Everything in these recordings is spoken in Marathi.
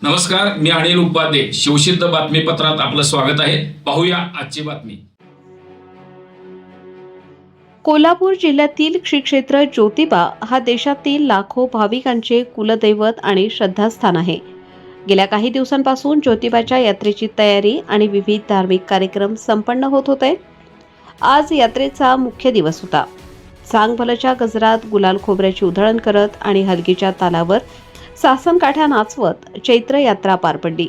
नमस्कार, मी अनिल उपाध्ये. शिवसिद्ध बातमीपत्रात आपलं स्वागत आहे. पाहूया आजची बातमी. कोल्हापूर जिल्ह्यातील श्री क्षेत्र ज्योतिबा हा देशातील लाखो भाविकांचे कुलदैवत आणि श्रद्धास्थान आहे. गेल्या काही दिवसांपासून ज्योतिबाच्या यात्रेची तयारी आणि विविध धार्मिक कार्यक्रम संपन्न होत होते. आज यात्रेचा मुख्य दिवस होता. चांगभलच्या गजरात गुलाल खोबऱ्याची उधळण करत आणि हलगीच्या तालावर सासनकाठ्या नाचवत चैत्र यात्रा पार पडली.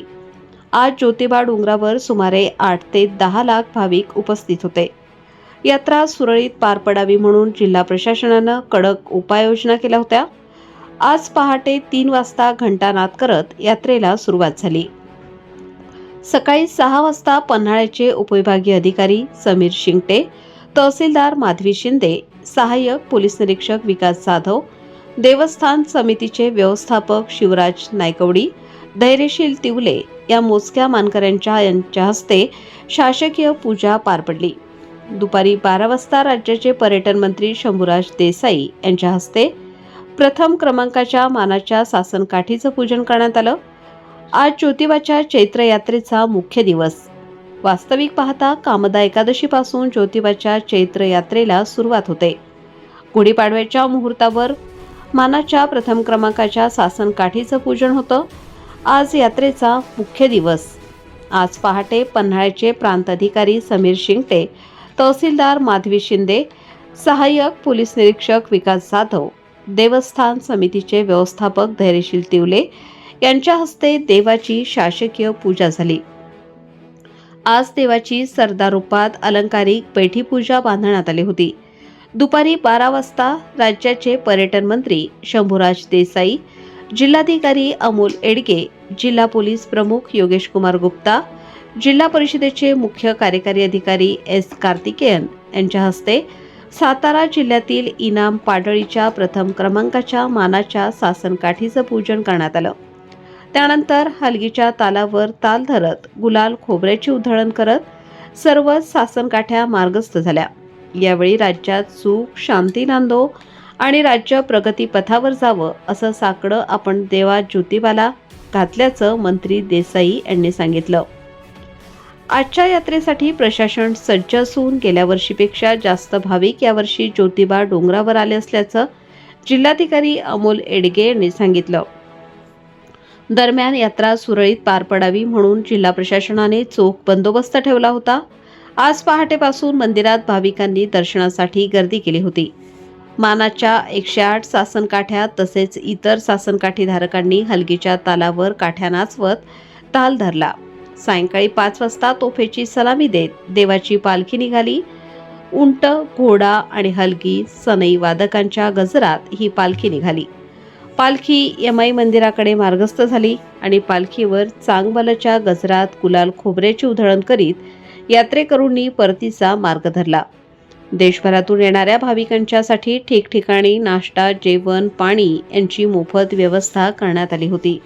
आज ज्योतिबा डोंगरावर सुमारे 8 ते 10 लाख भाविक उपस्थित होते. यात्रा सुरळीत पार पडावी म्हणून जिल्हा प्रशासनानं कडक उपाययोजना केल्या होत्या. आज पहाटे 3 वाजता घंटानाद करत यात्रेला सुरुवात झाली. सकाळी 6 वाजता पन्हाळ्याचे उपविभागीय अधिकारी समीर शिंगटे, तहसीलदार माधवी शिंदे, सहाय्यक पोलीस निरीक्षक विकास जाधव, देवस्थान समितीचे व्यवस्थापक शिवराज नायकवडी, धैर्यशील तिवले या मोजक्या मानकऱ्यांच्या हस्ते शासकीय पूजा पार पडली. दुपारी 12 वाजता राज्याचे पर्यटन मंत्री शंभूराज देसाई यांच्या हस्ते प्रथम क्रमांकाच्या मानाच्या सासनकाठीचं पूजन करण्यात आलं. आज ज्योतिबाच्या चैत्र यात्रेचा मुख्य दिवस. वास्तविक पाहता कामदा एकादशीपासून ज्योतिबाच्या चैत्र यात्रेला सुरुवात होते. गुढीपाडव्याच्या मुहूर्तावर मानाच्या प्रथम क्रमांकाच्या सासनकाठीचं पूजन होतं. आज यात्रेचा मुख्य दिवस. आज पहाटे पन्हाळ्याचे प्रांत अधिकारी समीर शिंगटे, तहसीलदार माधवी शिंदे, सहाय्यक पोलीस निरीक्षक विकास जाधव, देवस्थान समितीचे व्यवस्थापक धैर्यशील तिवले यांच्या हस्ते देवाची शासकीय पूजा झाली. आज देवाची सरदार रूपात अलंकारिक बैठी पूजा बांधण्यात आली होती. दुपारी 12 वाजता राज्याचे पर्यटन मंत्री शंभूराज देसाई, जिल्हाधिकारी अमोल एडगे, जिल्हा पोलीस प्रमुख योगेश कुमार गुप्ता, जिल्हा परिषदेचे मुख्य कार्यकारी अधिकारी एस कार्तिकेयन यांच्या हस्ते सातारा जिल्ह्यातील इनाम पाडळीच्या प्रथम क्रमांकाच्या मानाच्या सासनकाठीचं पूजन करण्यात आलं. त्यानंतर हलगीच्या तालावर ताल धरत गुलाल खोबऱ्याची उधळण करत सर्व सासनकाठ्या मार्गस्थ झाल्या. यावेळी राज्यात सुख शांती नांदो आणि राज्य प्रगतीपथावर जावं असं साकडं आपण देवा ज्योतिबाला घातल्याचं मंत्री देसाई यांनी सांगितलं. आजच्या यात्रेसाठी प्रशासन सज्ज असून गेल्या वर्षीपेक्षा जास्त भाविक यावर्षी ज्योतिबा डोंगरावर आले असल्याचं जिल्हाधिकारी अमोल एडगे यांनी सांगितलं. दरम्यान यात्रा सुरळीत पार पडावी म्हणून जिल्हा प्रशासनाने चोख बंदोबस्त ठेवला होता. आज पहाटेपासून मंदिरात भाविकांनी दर्शनासाठी गर्दी केली होती. मानाच्या 108 सासनकाठ्या तसेच इतर सासनकाठी धारकांनी हलगीच्या तालावर काठ्या नाचवत ताल धरला. सायंकाळी 5 वाजता तोफेची सलामी देत देवाची पालखी निघाली. उंट, घोडा आणि हलगी सनई वादकांच्या गजरात ही पालखी निघाली. पालखी यमाई मंदिराकडे मार्गस्थ झाली आणि पालखीवर चांगभलच्या गजरात गुलाल खोबऱ्याची उधळण करीत यात्रेकरूंनी परतीचा मार्ग धरला. देशभरातून येणाऱ्या भाविकांच्यासाठी ठिकठिकाणी नाश्ता, जेवण, पाणी यांची मोफत व्यवस्था करण्यात आली होती.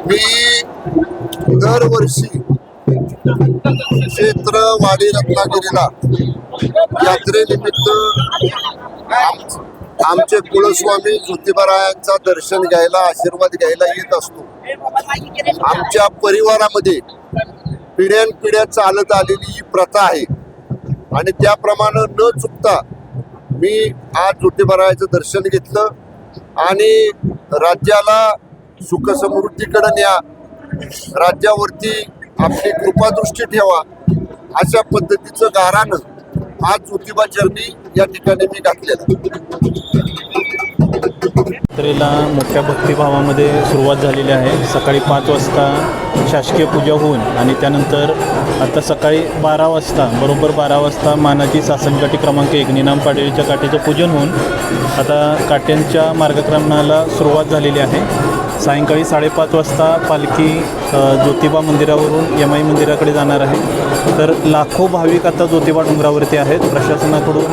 मी दरवर्षी क्षेत्रवाडी रत्नागिरीला यात्रेनिमित्त आमचे कुलस्वामी ज्योतिबारायांचा दर्शन घ्यायला, आशीर्वाद घ्यायला येत असतो. आमच्या परिवारामध्ये पिढ्यानपिढ्या चालत आलेली ही प्रथा आहे आणि त्याप्रमाणे न चुकता मी आज ज्योतिबारायाचं दर्शन घेतलं आणि राज्याला सुखसमृद्धीकडे न्या, राज्यावरती आपली कृपादृष्टी ठेवा अशा पद्धतीचं गारानं आज ज्योतिबा चरणी या ठिकाणी मी घातलेलं. यात्रेला मोठ्या भक्तिभावामध्ये सुरुवात झालेली आहे. सकाळी 5 वाजता शासकीय पूजा होऊन आणि त्यानंतर आता सकाळी 12 वाजता बरोबर 12 वाजता मानाची सासनकाठी क्रमांक 1 निनाम पाडळीच्या काठीचं पूजन होऊन आता काठ्यांच्या मार्गक्रमणाला सुरुवात झालेली आहे. सायंकाळी 5:30 वाजता पालखी ज्योतिबा मंदिरावरून यमाई मंदिराकडे जाणार आहे. तर लाखो भाविक आता ज्योतिबा डोंगरावरती आहेत. प्रशासनाकडून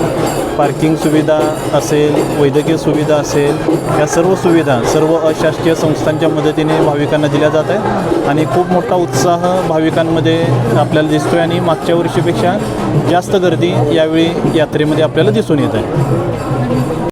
पार्किंग सुविधा असेल, वैद्यकीय सुविधा असेल, या सर्व सुविधा सर्व अशासकीय संस्थांच्या मदतीने भाविकांना दिल्या जात आहेत आणि खूप मोठा उत्साह भाविकांमध्ये आपल्याला दिसतो आहे आणि मागच्या वर्षीपेक्षा जास्त गर्दी यावेळी यात्रेमध्ये आपल्याला दिसून येत आहे.